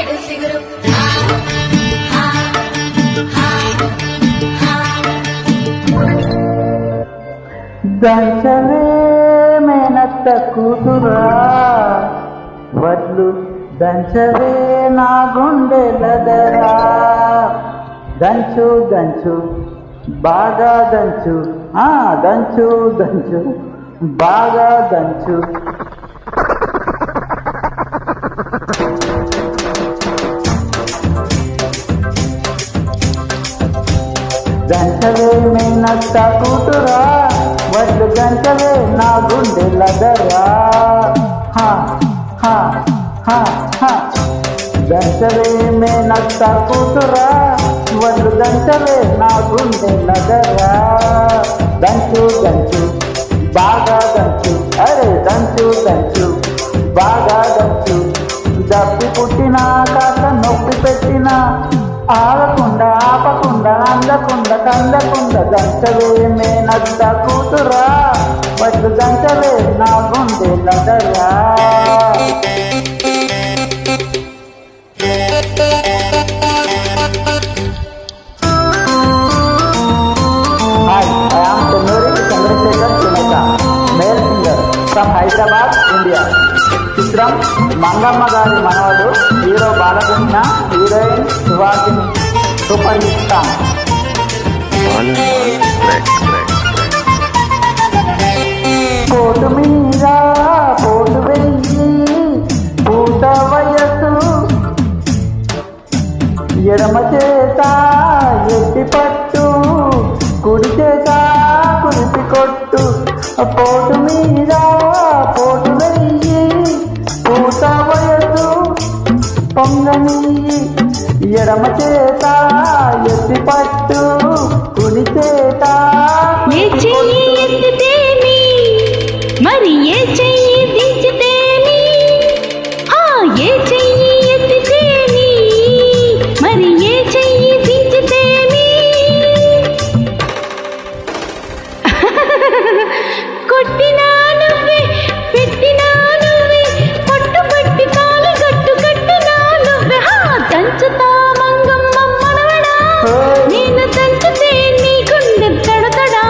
నేడు సిగురు దంచవే మేనత్త కూతురా వడ్లు దంచవే నా గుండెలదరా దంచు దంచు బాగా దంచు దంచు దంచు బాగా దంచు దంచవే మేనత్త కూతురా వడ్లు దంచవే నా గుండెలదరా దంచవే మేనత్త కూతురా వడ్లు దంచవే నా గుండెలదరా దంచు దంచు బాగా దంచు అరే దంచు దంచు బాగా దంచు దప్పి పుట్టినా కాస్త నొప్పి పెట్టినా ఆగకుండా ఆపకుండా అందకుండా కందకుండా దంచవే మేనత్త కూతురా వడ్లు దంచవే నా గుండెలదరా Hi, I am Tennuri Chandrasekhar Suneka, male singer from Hyderabad, India. చిత్రం మంగమ్మ గారి మనవడు, hero Balakrishna, heroine Suhasini. Super hit song. పోటు మీద పోటు వెయ్యి పూత వయసు ఎడమ చేత ఎత్తి పట్టు కుడి చేత కురిపి కొట్టు పోటు మీద పోటు వెయ్యి పూత వయసు పొంగని ఎడమ చేత ఎత్తి పట్టు కుడి చేత మరి ఏ చెయ్యి దించితేని ఏ చెయ్యి ఎత్తితేని మరి ఏ చెయ్యి దించితేని కొట్టినా నువ్వే పెట్టినా నువ్వే పట్టుబట్టి కాలు గట్టు కట్టినా నువ్వే దంచుతా మంగమ్మ మనవడా నేను దంచితే నీ గుండె తడతడా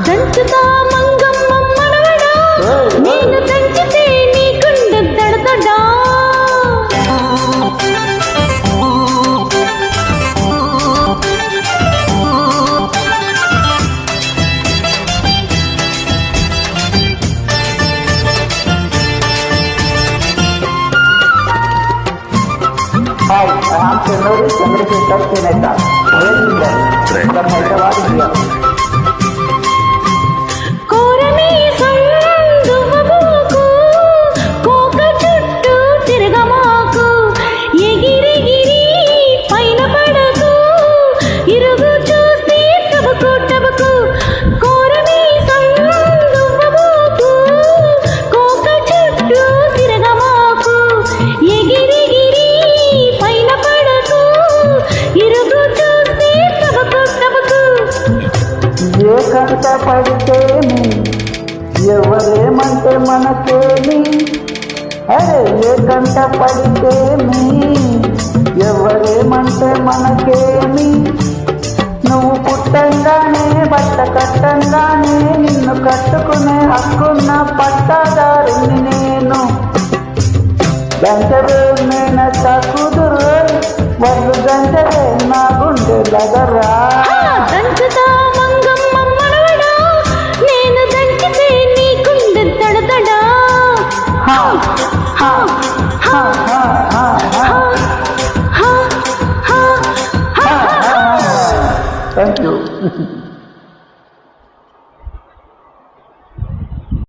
దంచుతా మంగమ్మ మనవడా నేను దంచితే నీ గుండె దడదడా Hi, I am Tennuri Chandrasekhar Suneka, male singer from Hyderabad, India. కోరమీసం దువ్వబోకు కోక చుట్టూ తిరగమాకు ఎగిరిగిరి పైన పడకు ఇరుగు చూస్తే టబకు టబకు కోరమీసం దువ్వబోకు కోక చుట్టూ తిరగమాకు ఎగిరిగిరి పైన పడకు ఇరుగు చూస్తే టబకు టబకు ఏ కంట పడితేమి ఎవరేమంటే మనకేమి అరే ఏ కంట పడితేమి ఎవరేమంటే మనకేమి నువ్వు పుట్టంగానే బట్ట కట్టంగానే నిన్ను కట్టుకునే హక్కున్న పట్టదారుని నేను దంచవే మేనత్త కూతురు వడ్లు దంచవే నా గుండెలదరా దంచుతా